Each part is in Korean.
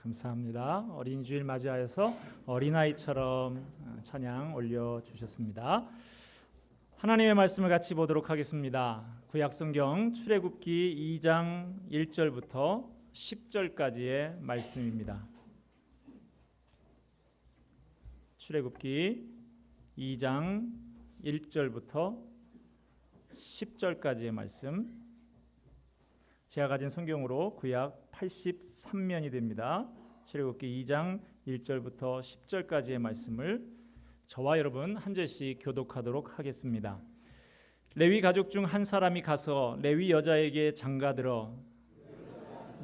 감사합니다. 어린이 주일 맞이하여서 어린아이처럼 찬양 올려주셨습니다. 하나님의 말씀을 같이 보도록 하겠습니다. 구약성경 출애굽기 2장 1절부터 10절까지의 말씀입니다. 출애굽기 2장 1절부터 10절까지의 말씀, 제가 가진 성경으로 구약 83면이 됩니다. 출애굽기 2장 1절부터 10절까지의 말씀을 저와 여러분 한 절씩 교독하도록 하겠습니다. 레위 가족 중 한 사람이 가서 레위 여자에게 장가들어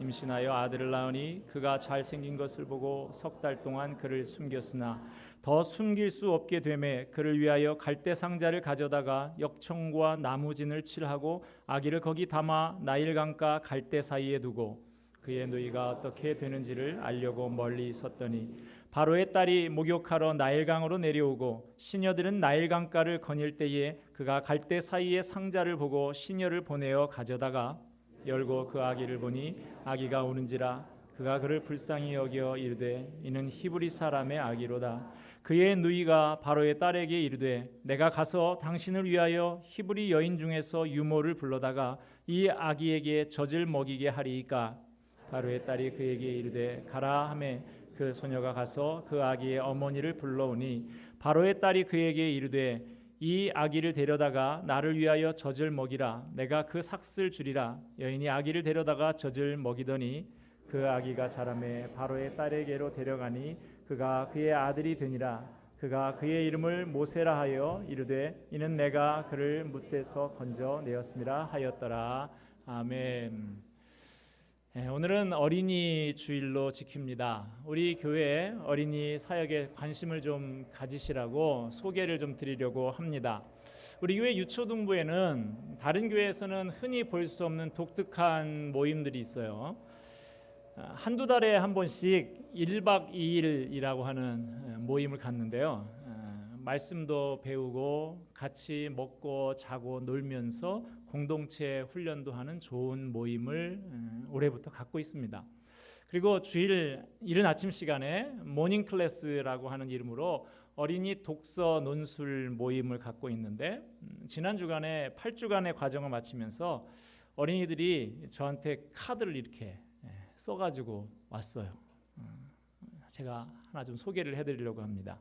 임신하여 아들을 낳으니 그가 잘생긴 것을 보고 석 달 동안 그를 숨겼으나 더 숨길 수 없게 되매 그를 위하여 갈대 상자를 가져다가 역청과 나무진을 칠하고 아기를 거기 담아 나일강가 갈대 사이에 두고 그의 누이가 어떻게 되는지를 알려고 멀리 섰더니 바로의 딸이 목욕하러 나일강으로 내려오고 시녀들은 나일강가를 거닐 때에 그가 갈대 사이에 상자를 보고 시녀를 보내어 가져다가 열고 그 아기를 보니 아기가 우는지라 그가 그를 불쌍히 여겨 이르되 이는 히브리 사람의 아기로다. 그의 누이가 바로의 딸에게 이르되 내가 가서 당신을 위하여 히브리 여인 중에서 유모를 불러다가 이 아기에게 젖을 먹이게 하리이까. 바로의 딸이 그에게 이르되 가라 하매 그 소녀가 가서 그 아기의 어머니를 불러오니 바로의 딸이 그에게 이르되 이 아기를 데려다가 나를 위하여 젖을 먹이라. 내가 그 삭슬 주리라. 여인이 아기를 데려다가 젖을 먹이더니 그 아기가 자라매 바로의 딸에게로 데려가니 그가 그의 아들이 되니라. 그가 그의 이름을 모세라 하여 이르되 이는 내가 그를 뭇에서 건져내었음이라 하였더라. 아멘. 오늘은 어린이 주일로 지킵니다. 우리 교회 어린이 사역에 관심을 좀 가지시라고 소개를 좀 드리려고 합니다. 우리 교회 유초등부에는 다른 교회에서는 흔히 볼 수 없는 독특한 모임들이 있어요. 한두 달에 한 번씩 1박 2일이라고 하는 모임을 갖는데요. 말씀도 배우고 같이 먹고 자고 놀면서 공동체 훈련도 하는 좋은 모임을 올해부터 갖고 있습니다. 그리고 주일 이른 아침 시간에 모닝 클래스라고 하는 이름으로 어린이 독서 논술 모임을 갖고 있는데 지난 주간에 8주간의 과정을 마치면서 어린이들이 저한테 카드를 이렇게 써가지고 왔어요. 제가 하나 좀 소개를 해드리려고 합니다.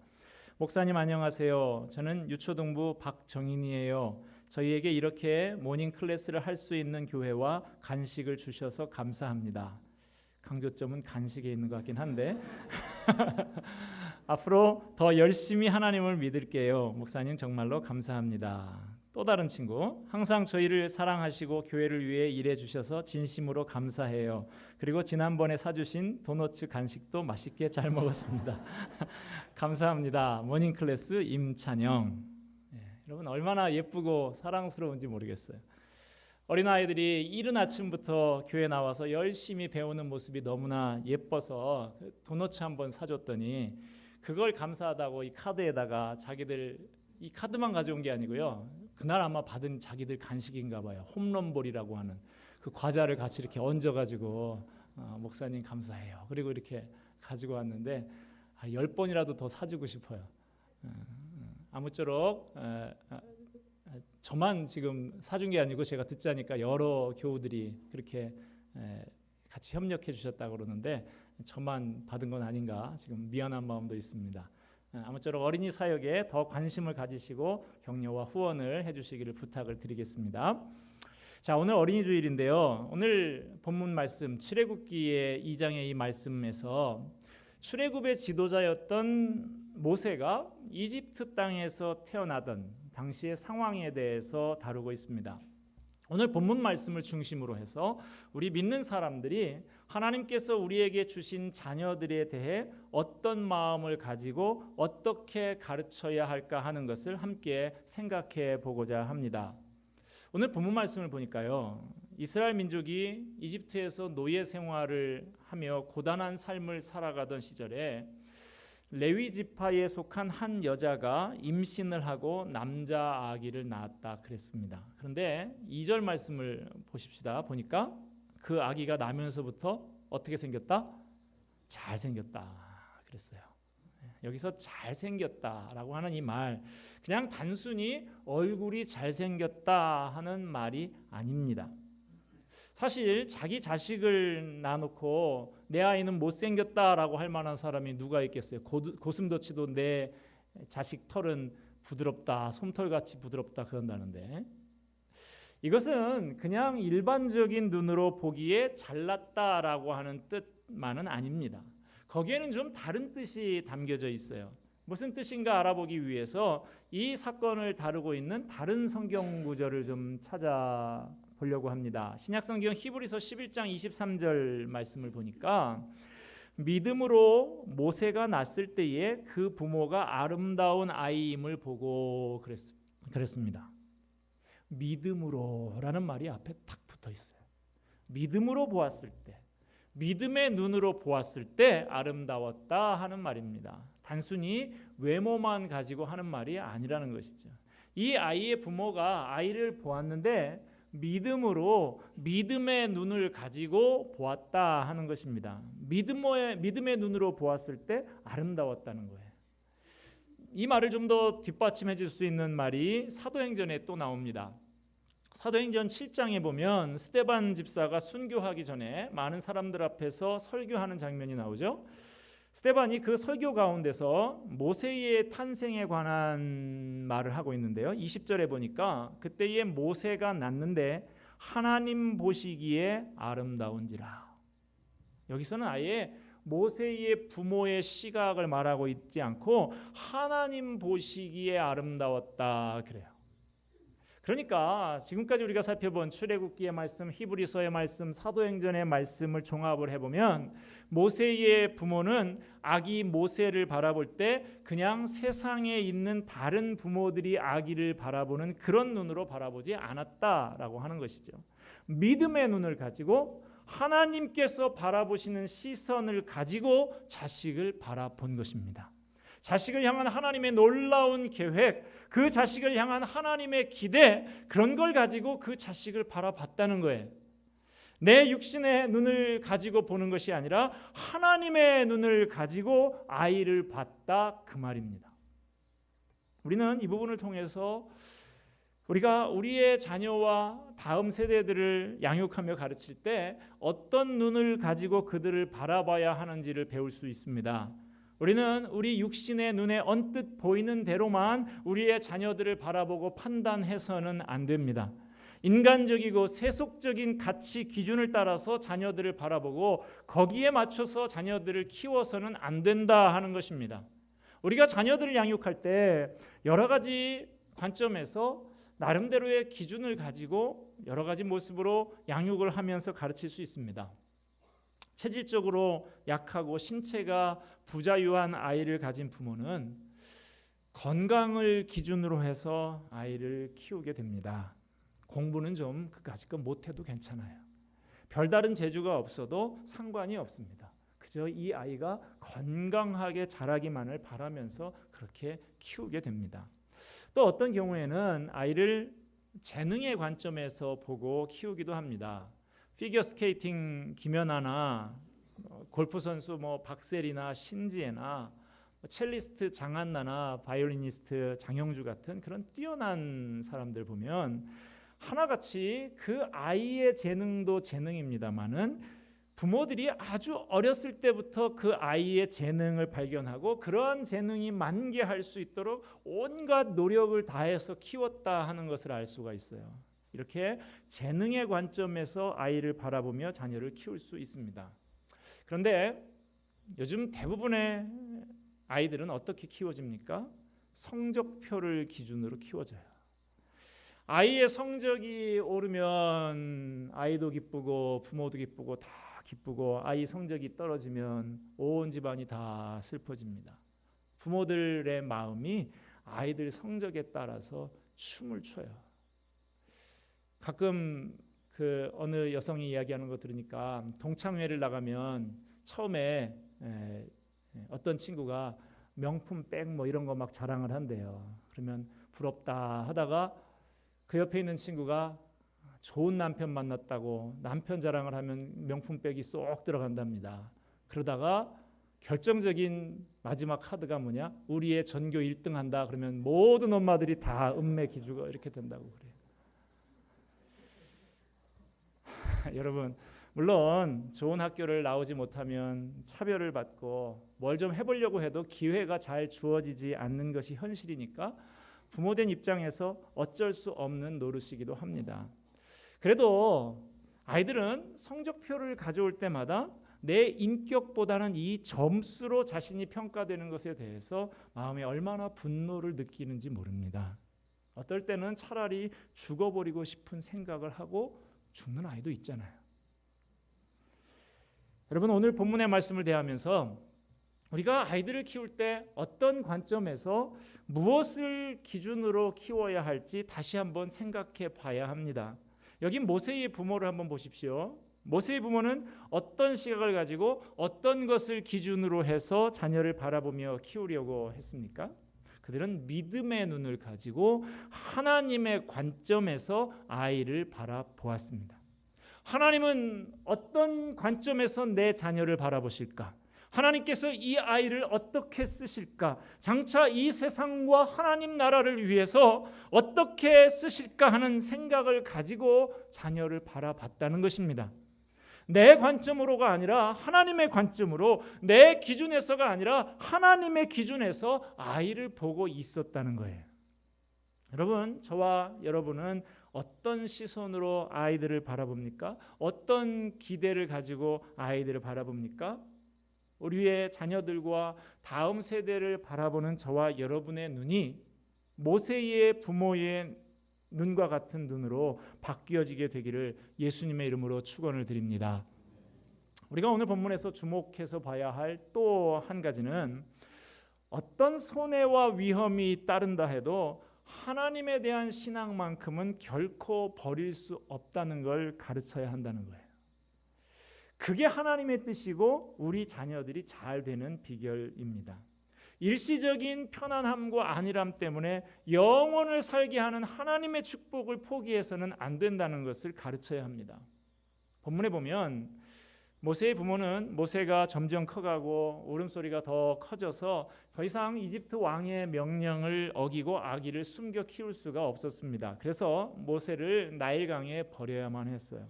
목사님 안녕하세요. 저는 유초등부 박정인이에요. 저희에게 이렇게 모닝 클래스를 할 수 있는 교회와 간식을 주셔서 감사합니다. 강조점은 간식에 있는 것 같긴 한데 앞으로 더 열심히 하나님을 믿을게요. 목사님 정말로 감사합니다. 또 다른 친구, 항상 저희를 사랑하시고 교회를 위해 일해 주셔서 진심으로 감사해요. 그리고 지난번에 사주신 도너츠 간식도 맛있게 잘 먹었습니다. 감사합니다. 모닝 클래스 임찬영. 여러분 얼마나 예쁘고 사랑스러운지 모르겠어요. 어린아이들이 이른 아침부터 교회 나와서 열심히 배우는 모습이 너무나 예뻐서 도너츠 한번 사줬더니 그걸 감사하다고 이 카드에다가 자기들 이 카드만 가져온 게 아니고요. 그날 아마 받은 자기들 간식인가 봐요. 홈런볼이라고 하는 그 과자를 같이 이렇게 얹어가지고 목사님 감사해요. 그리고 이렇게 가지고 왔는데 10번이라도 더 사주고 싶어요. 아무쪼록 저만 지금 사준 게 아니고 제가 듣자니까 여러 교우들이 그렇게 같이 협력해 주셨다고 그러는데 저만 받은 건 아닌가 지금 미안한 마음도 있습니다. 아무쪼록 어린이 사역에 더 관심을 가지시고 격려와 후원을 해주시기를 부탁을 드리겠습니다. 자, 오늘 어린이 주일인데요. 오늘 본문 말씀 출애굽기의 2장의 이 말씀에서 출애굽의 지도자였던 모세가 이집트 땅에서 태어나던 당시의 상황에 대해서 다루고 있습니다. 오늘 본문 말씀을 중심으로 해서 우리 믿는 사람들이 하나님께서 우리에게 주신 자녀들에 대해 어떤 마음을 가지고 어떻게 가르쳐야 할까 하는 것을 함께 생각해 보고자 합니다. 오늘 본문 말씀을 보니까요. 이스라엘 민족이 이집트에서 노예 생활을 하며 고단한 삶을 살아가던 시절에 레위 지파에 속한 한 여자가 임신을 하고 남자 아기를 낳았다 그랬습니다. 그런데 2절 말씀을 보십시다. 보니까 그 아기가 나면서부터 어떻게 생겼다? 잘생겼다 그랬어요. 여기서 잘생겼다라고 하는 이 말, 그냥 단순히 얼굴이 잘생겼다 하는 말이 아닙니다. 사실 자기 자식을 놔놓고 내 아이는 못생겼다라고 할 만한 사람이 누가 있겠어요? 고슴도치도 내 자식 털은 부드럽다, 솜털같이 부드럽다 그런다는데, 이것은 그냥 일반적인 눈으로 보기에 잘났다라고 하는 뜻만은 아닙니다. 거기에는 좀 다른 뜻이 담겨져 있어요. 무슨 뜻인가 알아보기 위해서 이 사건을 다루고 있는 다른 성경 구절을 좀 찾아보려고 합니다. 신약성경 히브리서 11장 23절 말씀을 보니까 믿음으로 모세가 낳았을 때에 그 부모가 아름다운 아이임을 보고 그랬습니다. 믿음으로라는 말이 앞에 딱 붙어 있어요. 믿음으로 보았을 때, 믿음의 눈으로 보았을 때 아름다웠다 하는 말입니다. 단순히 외모만 가지고 하는 말이 아니라는 것이죠. 이 아이의 부모가 아이를 보았는데 믿음으로 믿음의 눈을 가지고 보았다 하는 것입니다. 믿음의 눈으로 보았을 때 아름다웠다는 거예요. 이 말을 좀 더 뒷받침해 줄 수 있는 말이 사도행전에 또 나옵니다. 사도행전 7장에 보면 스데반 집사가 순교하기 전에 많은 사람들 앞에서 설교하는 장면이 나오죠. 스데반이 그 설교 가운데서 모세의 탄생에 관한 말을 하고 있는데요. 20절에 보니까 그때에 모세가 낳는데 하나님 보시기에 아름다운지라. 여기서는 아예 모세의 부모의 시각을 말하고 있지 않고 하나님 보시기에 아름다웠다 그래요. 그러니까 지금까지 우리가 살펴본 출애굽기의 말씀, 히브리서의 말씀, 사도행전의 말씀을 종합을 해보면 모세의 부모는 아기 모세를 바라볼 때 그냥 세상에 있는 다른 부모들이 아기를 바라보는 그런 눈으로 바라보지 않았다라고 하는 것이죠. 믿음의 눈을 가지고 하나님께서 바라보시는 시선을 가지고 자식을 바라본 것입니다. 자식을 향한 하나님의 놀라운 계획, 그 자식을 향한 하나님의 기대, 그런 걸 가지고 그 자식을 바라봤다는 거예요. 내 육신의 눈을 가지고 보는 것이 아니라 하나님의 눈을 가지고 아이를 봤다 그 말입니다. 우리는 이 부분을 통해서 우리가 우리의 자녀와 다음 세대들을 양육하며 가르칠 때 어떤 눈을 가지고 그들을 바라봐야 하는지를 배울 수 있습니다. 우리는 우리 육신의 눈에 언뜻 보이는 대로만 우리의 자녀들을 바라보고 판단해서는 안 됩니다. 인간적이고 세속적인 가치 기준을 따라서 자녀들을 바라보고 거기에 맞춰서 자녀들을 키워서는 안 된다 하는 것입니다. 우리가 자녀들을 양육할 때 여러 가지 관점에서 나름대로의 기준을 가지고 여러 가지 모습으로 양육을 하면서 가르칠 수 있습니다. 체질적으로 약하고 신체가 부자유한 아이를 가진 부모는 건강을 기준으로 해서 아이를 키우게 됩니다. 공부는 좀 그까짓 못해도 괜찮아요. 별다른 재주가 없어도 상관이 없습니다. 그저 이 아이가 건강하게 자라기만을 바라면서 그렇게 키우게 됩니다. 또 어떤 경우에는 아이를 재능의 관점에서 보고 키우기도 합니다. 피겨스케이팅 김연아나 골프 선수 박세리나 신지혜나 첼리스트 장한나나 바이올리니스트 장영주 같은 그런 뛰어난 사람들 보면 하나같이 그 아이의 재능도 재능입니다만은 부모들이 아주 어렸을 때부터 그 아이의 재능을 발견하고 그러한 재능이 만개할 수 있도록 온갖 노력을 다해서 키웠다 하는 것을 알 수가 있어요. 이렇게 재능의 관점에서 아이를 바라보며 자녀를 키울 수 있습니다. 그런데 요즘 대부분의 아이들은 어떻게 키워집니까? 성적표를 기준으로 키워져요. 아이의 성적이 오르면 아이도 기쁘고 부모도 기쁘고 다 기쁘고, 아이 성적이 떨어지면 온 집안이 다 슬퍼집니다. 부모들의 마음이 아이들 성적에 따라서 춤을 춰요. 가끔 그 어느 여성이 이야기하는 거 들으니까 동창회를 나가면 처음에 어떤 친구가 명품 백 이런 거 막 자랑을 한대요. 그러면 부럽다 하다가 그 옆에 있는 친구가 좋은 남편 만났다고 남편 자랑을 하면 명품백이 쏙 들어간답니다. 그러다가 결정적인 마지막 카드가 뭐냐? 우리의 전교 1등 한다 그러면 모든 엄마들이 다 음매 기주가 이렇게 된다고 그래요. 여러분, 물론 좋은 학교를 나오지 못하면 차별을 받고 뭘 좀 해보려고 해도 기회가 잘 주어지지 않는 것이 현실이니까 부모된 입장에서 어쩔 수 없는 노릇이기도 합니다. 그래도 아이들은 성적표를 가져올 때마다 내 인격보다는 이 점수로 자신이 평가되는 것에 대해서 마음에 얼마나 분노를 느끼는지 모릅니다. 어떨 때는 차라리 죽어버리고 싶은 생각을 하고 죽는 아이도 있잖아요. 여러분, 오늘 본문의 말씀을 대하면서 우리가 아이들을 키울 때 어떤 관점에서 무엇을 기준으로 키워야 할지 다시 한번 생각해 봐야 합니다. 여기 모세의 부모를 한번 보십시오. 모세의 부모는 어떤 시각을 가지고 어떤 것을 기준으로 해서 자녀를 바라보며 키우려고 했습니까? 그들은 믿음의 눈을 가지고 하나님의 관점에서 아이를 바라보았습니다. 하나님은 어떤 관점에서 내 자녀를 바라보실까? 하나님께서 이 아이를 어떻게 쓰실까? 장차 이 세상과 하나님 나라를 위해서 어떻게 쓰실까 하는 생각을 가지고 자녀를 바라봤다는 것입니다. 내 관점으로가 아니라 하나님의 관점으로, 내 기준에서가 아니라 하나님의 기준에서 아이를 보고 있었다는 거예요. 여러분, 저와 여러분은 어떤 시선으로 아이들을 바라봅니까? 어떤 기대를 가지고 아이들을 바라봅니까? 우리의 자녀들과 다음 세대를 바라보는 저와 여러분의 눈이 모세의 부모의 눈과 같은 눈으로 바뀌어지게 되기를 예수님의 이름으로 축원을 드립니다. 우리가 오늘 본문에서 주목해서 봐야 할 또 한 가지는 어떤 손해와 위험이 따른다 해도 하나님에 대한 신앙만큼은 결코 버릴 수 없다는 걸 가르쳐야 한다는 거예요. 그게 하나님의 뜻이고 우리 자녀들이 잘 되는 비결입니다. 일시적인 편안함과 안일함 때문에 영원을 살게 하는 하나님의 축복을 포기해서는 안 된다는 것을 가르쳐야 합니다. 본문에 보면 모세의 부모는 모세가 점점 커가고 울음소리가 더 커져서 더 이상 이집트 왕의 명령을 어기고 아기를 숨겨 키울 수가 없었습니다. 그래서 모세를 나일강에 버려야만 했어요.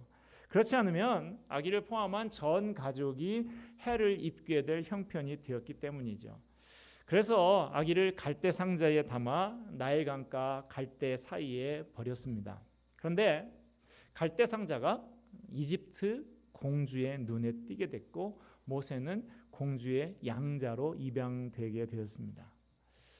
그렇지 않으면 아기를 포함한 전 가족이 해를 입게 될 형편이 되었기 때문이죠. 그래서 아기를 갈대 상자에 담아 나일강과 갈대 사이에 버렸습니다. 그런데 갈대 상자가 이집트 공주의 눈에 띄게 됐고 모세는 공주의 양자로 입양되게 되었습니다.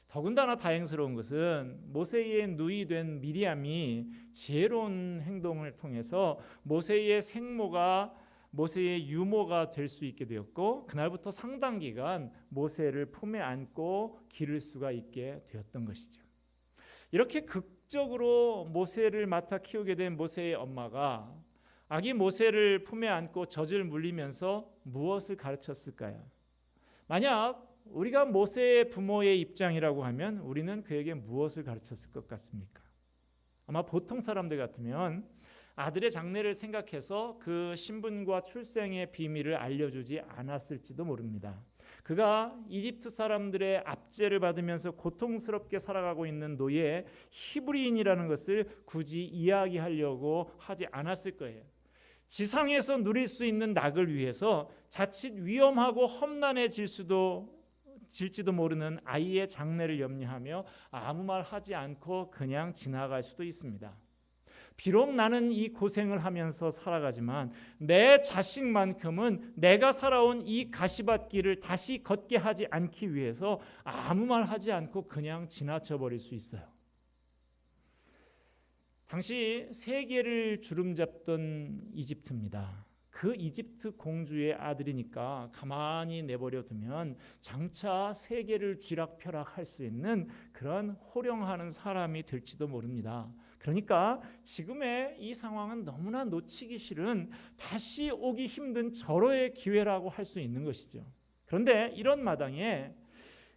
더군다나 다행스러운 것은 모세의 누이 된 미리암이 지혜로운 행동을 통해서 모세의 생모가 모세의 유모가 될 수 있게 되었고 그날부터 상당 기간 모세를 품에 안고 기를 수가 있게 되었던 것이죠. 이렇게 극적으로 모세를 맡아 키우게 된 모세의 엄마가 아기 모세를 품에 안고 젖을 물리면서 무엇을 가르쳤을까요? 만약 우리가 모세의 부모의 입장이라고 하면 우리는 그에게 무엇을 가르쳤을 것 같습니까? 아마 보통 사람들 같으면 아들의 장래를 생각해서 그 신분과 출생의 비밀을 알려주지 않았을지도 모릅니다. 그가 이집트 사람들의 압제를 받으면서 고통스럽게 살아가고 있는 노예 히브리인이라는 것을 굳이 이야기하려고 하지 않았을 거예요. 지상에서 누릴 수 있는 낙을 위해서 자칫 위험하고 험난해질지도 모르는 아이의 장래를 염려하며 아무 말 하지 않고 그냥 지나갈 수도 있습니다. 비록 나는 이 고생을 하면서 살아가지만 내 자식만큼은 내가 살아온 이 가시밭길을 다시 걷게 하지 않기 위해서 아무 말 하지 않고 그냥 지나쳐 버릴 수 있어요. 당시 세계를 주름잡던 이집트입니다. 그 이집트 공주의 아들이니까 가만히 내버려 두면 장차 세계를 쥐락펴락할 수 있는 그런 호령하는 사람이 될지도 모릅니다. 그러니까 지금의 이 상황은 너무나 놓치기 싫은 다시 오기 힘든 절호의 기회라고 할 수 있는 것이죠. 그런데 이런 마당에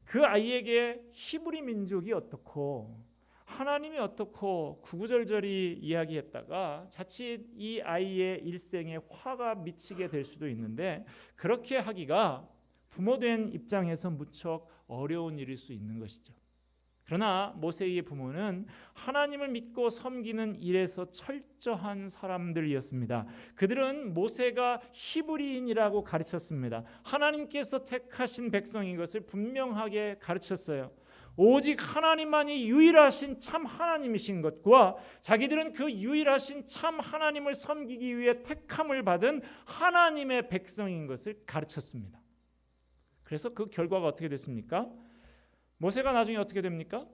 그 아이에게 히브리 민족이 어떻고 하나님이 어떻고 구구절절히 이야기했다가 자칫 이 아이의 일생에 화가 미치게 될 수도 있는데 그렇게 하기가 부모된 입장에서 무척 어려운 일일 수 있는 것이죠. 그러나 모세의 부모는 하나님을 믿고 섬기는 일에서 철저한 사람들이었습니다. 그들은 모세가 히브리인이라고 가르쳤습니다. 하나님께서 택하신 백성인 것을 분명하게 가르쳤어요. 오직 하나님만이 유일하신 참 하나님이신 것과 자기들은 그 유일하신 참 하나님을 섬기기 위해 택함을 받은 하나님의 백성인 것을 가르쳤습니다. 그래서 그 결과가 어떻게 됐습니까? 모세가 나중에 어떻게 됩니까?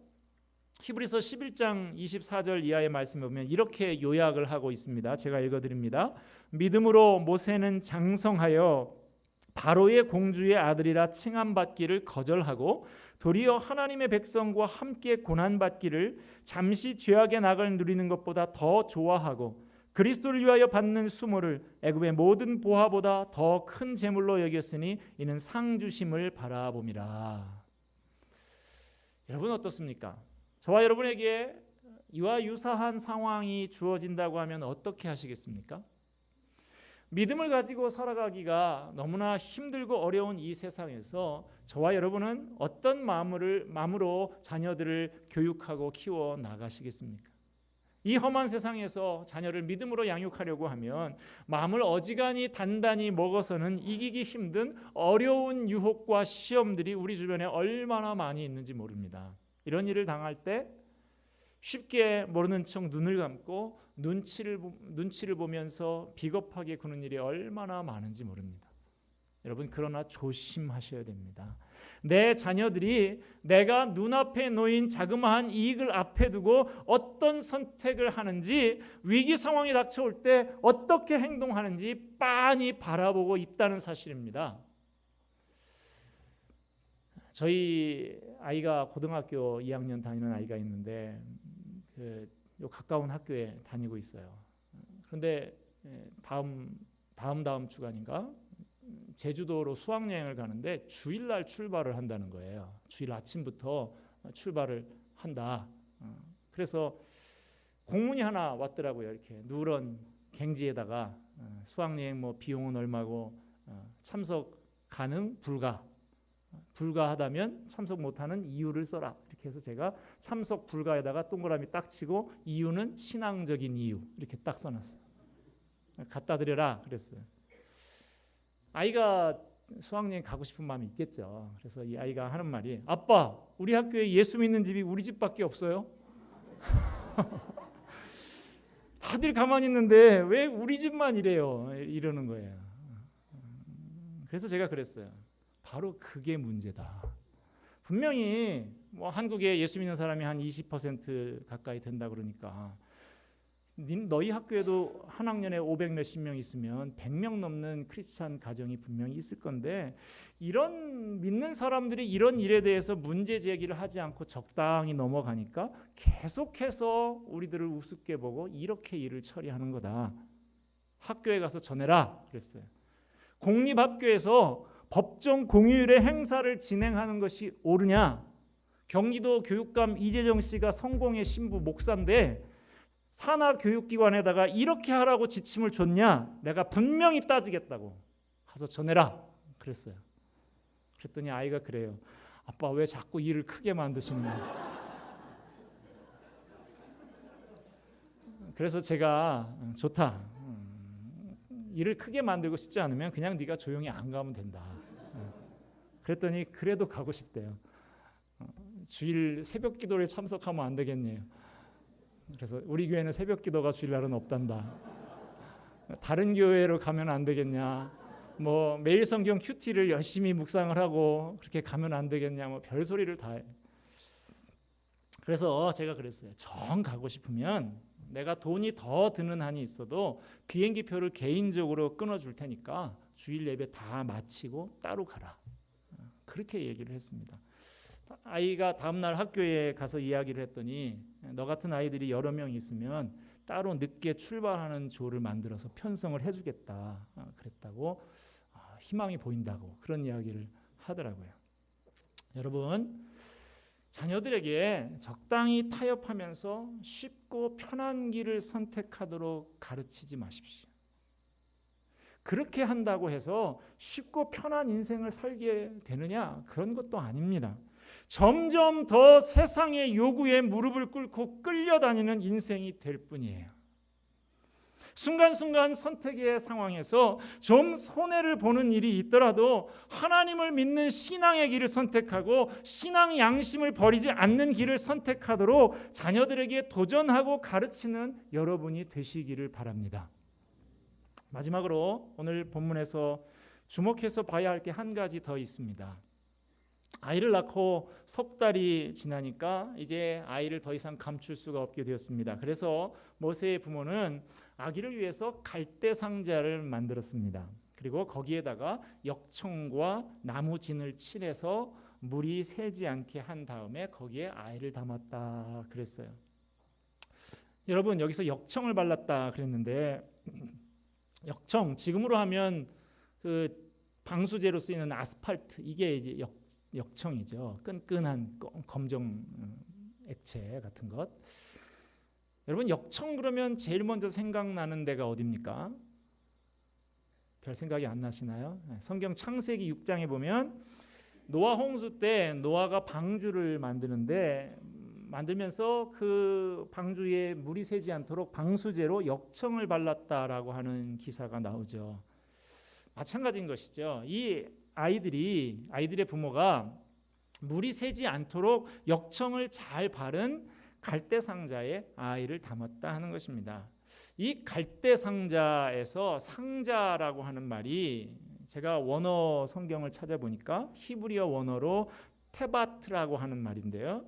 히브리서 11장 24절 이하의 말씀을 보면 이렇게 요약을 하고 있습니다. 제가 읽어드립니다. 믿음으로 모세는 장성하여 바로의 공주의 아들이라 칭함받기를 거절하고 도리어 하나님의 백성과 함께 고난받기를 잠시 죄악의 낙을 누리는 것보다 더 좋아하고 그리스도를 위하여 받는 수모를 애굽의 모든 보화보다 더 큰 재물로 여겼으니 이는 상 주심을 바라봄이라. 여러분 어떻습니까? 저와 여러분에게 이와 유사한 상황이 주어진다고 하면 어떻게 하시겠습니까? 믿음을 가지고 살아가기가 너무나 힘들고 어려운 이 세상에서 저와 여러분은 어떤 마음으로 자녀들을 교육하고 키워 나가시겠습니까? 이 험한 세상에서 자녀를 믿음으로 양육하려고 하면 마음을 어지간히 단단히 먹어서는 이기기 힘든 어려운 유혹과 시험들이 우리 주변에 얼마나 많이 있는지 모릅니다. 이런 일을 당할 때 쉽게 모르는 척 눈을 감고 눈치를 보면서 비겁하게 구는 일이 얼마나 많은지 모릅니다. 여러분 그러나 조심하셔야 됩니다. 내 자녀들이 내가 눈앞에 놓인 자그마한 이익을 앞에 두고 어떤 선택을 하는지 위기 상황이 닥쳐올 때 어떻게 행동하는지 빤히 바라보고 있다는 사실입니다. 저희 아이가 고등학교 2학년 다니는 아이가 있는데 요 가까운 학교에 다니고 있어요. 그런데 다음 주간인가 제주도로 수학여행을 가는데 주일날 출발을 한다는 거예요. 주일 아침부터 출발을 한다. 그래서 공문이 하나 왔더라고요. 이렇게 누런 갱지에다가 수학여행 뭐 비용은 얼마고 참석 가능 불가하다면 참석 못하는 이유를 써라. 이렇게 해서 제가 참석 불가에다가 동그라미 딱 치고 이유는 신앙적인 이유 이렇게 딱 써놨어요. 갖다 드려라 그랬어요. 아이가 수학여행 가고 싶은 마음이 있겠죠. 그래서 이 아이가 하는 말이 아빠 우리 학교에 예수 믿는 집이 우리 집밖에 없어요. 다들 가만히 있는데 왜 우리 집만 이래요. 이러는 거예요. 그래서 제가 그랬어요. 바로 그게 문제다. 분명히 뭐 한국에 예수 믿는 사람이 한 20% 가까이 된다 그러니까 너희 학교에도 한 학년에 500 몇십 명 있으면 100명 넘는 크리스찬 가정이 분명히 있을 건데 이런 믿는 사람들이 이런 일에 대해서 문제 제기를 하지 않고 적당히 넘어가니까 계속해서 우리들을 우습게 보고 이렇게 일을 처리하는 거다. 학교에 가서 전해라 그랬어요. 공립학교에서 법정 공휴일에 행사를 진행하는 것이 옳으냐? 경기도 교육감 이재정 씨가 성공의 신부 목사인데 산하교육기관에다가 이렇게 하라고 지침을 줬냐? 내가 분명히 따지겠다고 가서 전해라 그랬어요. 그랬더니 아이가 그래요. 아빠 왜 자꾸 일을 크게 만드시느냐? 그래서 제가 좋다. 일을 크게 만들고 싶지 않으면 그냥 네가 조용히 안 가면 된다. 그랬더니 그래도 가고 싶대요. 주일 새벽 기도에 참석하면 안 되겠네요. 그래서 우리 교회는 새벽 기도가 주일날은 없단다. 다른 교회로 가면 안 되겠냐? 뭐 매일 성경 큐티를 열심히 묵상을 하고 그렇게 가면 안 되겠냐? 뭐 별소리를 다 해. 그래서 제가 그랬어요. 정 가고 싶으면 내가 돈이 더 드는 한이 있어도 비행기 표를 개인적으로 끊어줄 테니까 주일 예배 다 마치고 따로 가라. 그렇게 얘기를 했습니다. 아이가 다음날 학교에 가서 이야기를 했더니 너 같은 아이들이 여러 명 있으면 따로 늦게 출발하는 조를 만들어서 편성을 해주겠다 그랬다고 희망이 보인다고 그런 이야기를 하더라고요. 여러분 자녀들에게 적당히 타협하면서 쉽고 편한 길을 선택하도록 가르치지 마십시오. 그렇게 한다고 해서 쉽고 편한 인생을 살게 되느냐? 그런 것도 아닙니다. 점점 더 세상의 요구에 무릎을 꿇고 끌려다니는 인생이 될 뿐이에요. 순간순간 선택의 상황에서 좀 손해를 보는 일이 있더라도 하나님을 믿는 신앙의 길을 선택하고 신앙 양심을 버리지 않는 길을 선택하도록 자녀들에게 도전하고 가르치는 여러분이 되시기를 바랍니다. 마지막으로 오늘 본문에서 주목해서 봐야 할 게 한 가지 더 있습니다. 아이를 낳고 석 달이 지나니까 이제 아이를 더 이상 감출 수가 없게 되었습니다. 그래서 모세의 부모는 아기를 위해서 갈대 상자를 만들었습니다. 그리고 거기에다가 역청과 나무진을 칠해서 물이 새지 않게 한 다음에 거기에 아이를 담았다 그랬어요. 여러분, 여기서 역청을 발랐다 그랬는데 역청, 지금으로 하면 그 방수제로 쓰이는 아스팔트, 이게 이제 역청이죠. 끈끈한 검정 액체 같은 것. 여러분, 역청 그러면 제일 먼저 생각나는 데가 어디입니까? 별 생각이 안 나시나요? 성경 창세기 6장에 보면 노아 홍수 때 노아가 방주를 만들면서 그 방주에 물이 새지 않도록 방수제로 역청을 발랐다라고 하는 기사가 나오죠. 마찬가지인 것이죠. 이 아이들의 부모가 물이 새지 않도록 역청을 잘 바른 갈대 상자에 아이를 담았다 하는 것입니다. 이 갈대 상자에서 상자라고 하는 말이 제가 원어 성경을 찾아보니까 히브리어 원어로 테바트라고 하는 말인데요.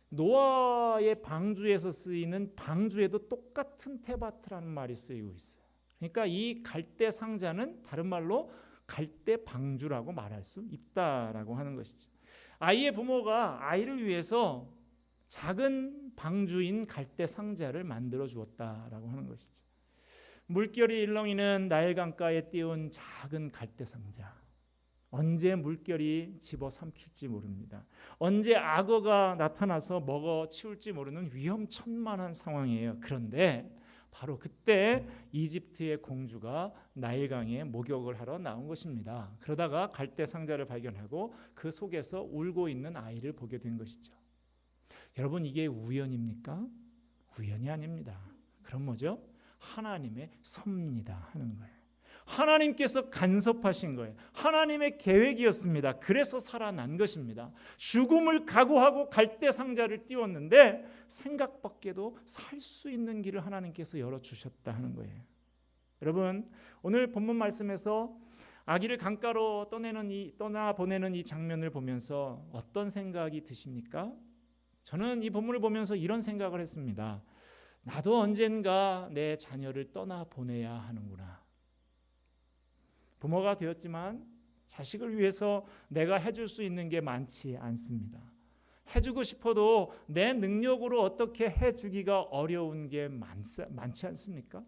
노아의 방주에서 쓰이는 방주에도 똑같은 테바트라는 말이 쓰이고 있어요. 그러니까 이 갈대 상자는 다른 말로 갈대 방주라고 말할 수 있다라고 하는 것이죠. 아이의 부모가 아이를 위해서 작은 방주인 갈대 상자를 만들어 주었다라고 하는 것이죠. 물결이 일렁이는 나일 강가에 띄운 작은 갈대 상자. 언제 물결이 집어삼킬지 모릅니다. 언제 악어가 나타나서 먹어 치울지 모르는 위험천만한 상황이에요. 그런데 바로 그때 이집트의 공주가 나일강에 목욕을 하러 나온 것입니다. 그러다가 갈대 상자를 발견하고 그 속에서 울고 있는 아이를 보게 된 것이죠. 여러분, 이게 우연입니까? 우연이 아닙니다. 그럼 뭐죠? 하나님의 섭니다 하는 거예요. 하나님께서 간섭하신 거예요. 하나님의 계획이었습니다. 그래서 살아난 것입니다. 죽음을 각오하고 갈대 상자를 띄웠는데 생각 밖에도 살 수 있는 길을 하나님께서 열어주셨다 하는 거예요. 여러분, 오늘 본문 말씀에서 아기를 강가로 떠나보내는 이 장면을 보면서 어떤 생각이 드십니까? 저는 이 본문을 보면서 이런 생각을 했습니다. 나도 언젠가 내 자녀를 떠나보내야 하는구나. 부모가 되었지만 자식을 위해서 내가 해줄 수 있는 게 많지 않습니다. 해주고 싶어도 내 능력으로 어떻게 해주기가 어려운 게 많지 않습니까?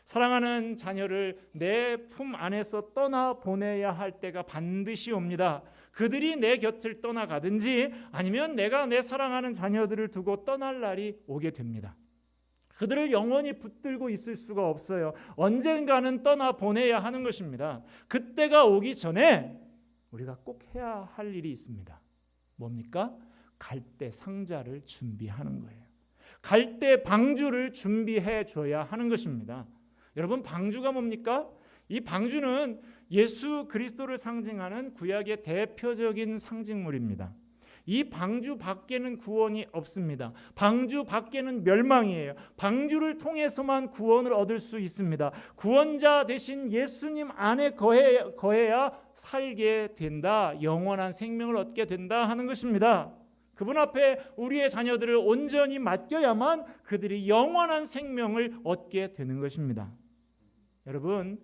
사랑하는 자녀를 내 품 안에서 떠나보내야 할 때가 반드시 옵니다. 그들이 내 곁을 떠나가든지 아니면 내가 내 사랑하는 자녀들을 두고 떠날 날이 오게 됩니다. 그들을 영원히 붙들고 있을 수가 없어요. 언젠가는 떠나보내야 하는 것입니다. 그때가 오기 전에 우리가 꼭 해야 할 일이 있습니다. 뭡니까? 갈대 상자를 준비하는 거예요. 갈대 방주를 준비해 줘야 하는 것입니다. 여러분, 방주가 뭡니까? 이 방주는 예수 그리스도를 상징하는 구약의 대표적인 상징물입니다. 이 방주 밖에는 구원이 없습니다. 방주 밖에는 멸망이에요. 방주를 통해서만 구원을 얻을 수 있습니다. 구원자 되신 예수님 안에 거해야 살게 된다. 영원한 생명을 얻게 된다 하는 것입니다. 그분 앞에 우리의 자녀들을 온전히 맡겨야만 그들이 영원한 생명을 얻게 되는 것입니다. 여러분,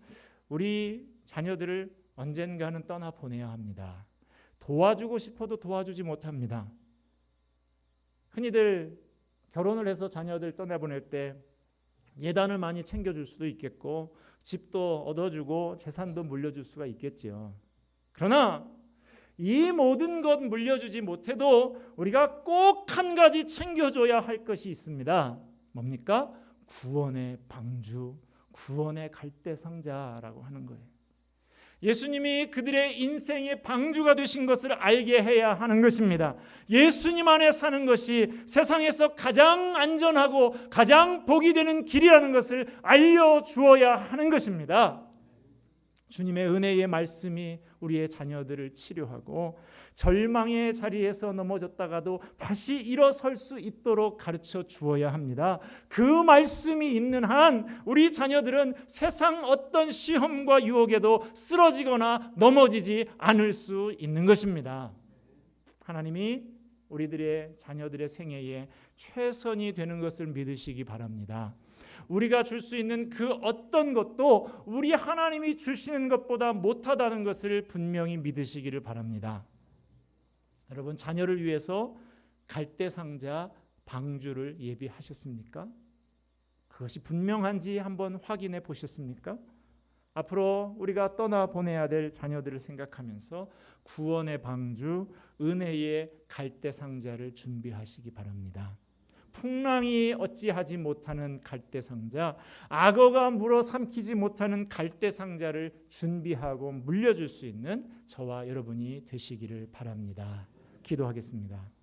우리 자녀들을 언젠가는 떠나보내야 합니다. 도와주고 싶어도 도와주지 못합니다. 흔히들 결혼을 해서 자녀들 떠나보낼 때 예단을 많이 챙겨줄 수도 있겠고 집도 얻어주고 재산도 물려줄 수가 있겠죠. 그러나 이 모든 것 물려주지 못해도 우리가 꼭 한 가지 챙겨줘야 할 것이 있습니다. 뭡니까? 구원의 방주, 구원의 갈대상자라고 하는 거예요. 예수님이 그들의 인생의 방주가 되신 것을 알게 해야 하는 것입니다. 예수님 안에 사는 것이 세상에서 가장 안전하고 가장 복이 되는 길이라는 것을 알려주어야 하는 것입니다. 주님의 은혜의 말씀이 우리의 자녀들을 치료하고 절망의 자리에서 넘어졌다가도 다시 일어설 수 있도록 가르쳐 주어야 합니다. 그 말씀이 있는 한 우리 자녀들은 세상 어떤 시험과 유혹에도 쓰러지거나 넘어지지 않을 수 있는 것입니다. 하나님이 우리들의 자녀들의 생애에 최선이 되는 것을 믿으시기 바랍니다. 우리가 줄 수 있는 그 어떤 것도 우리 하나님이 주시는 것보다 못하다는 것을 분명히 믿으시기를 바랍니다. 여러분, 자녀를 위해서 갈대상자 방주를 예비하셨습니까? 그것이 분명한지 한번 확인해 보셨습니까? 앞으로 우리가 떠나보내야 될 자녀들을 생각하면서 구원의 방주, 은혜의 갈대상자를 준비하시기 바랍니다. 풍랑이 어찌하지 못하는 갈대상자, 악어가 물어 삼키지 못하는 갈대상자를 준비하고 물려줄 수 있는 저와 여러분이 되시기를 바랍니다. 기도하겠습니다.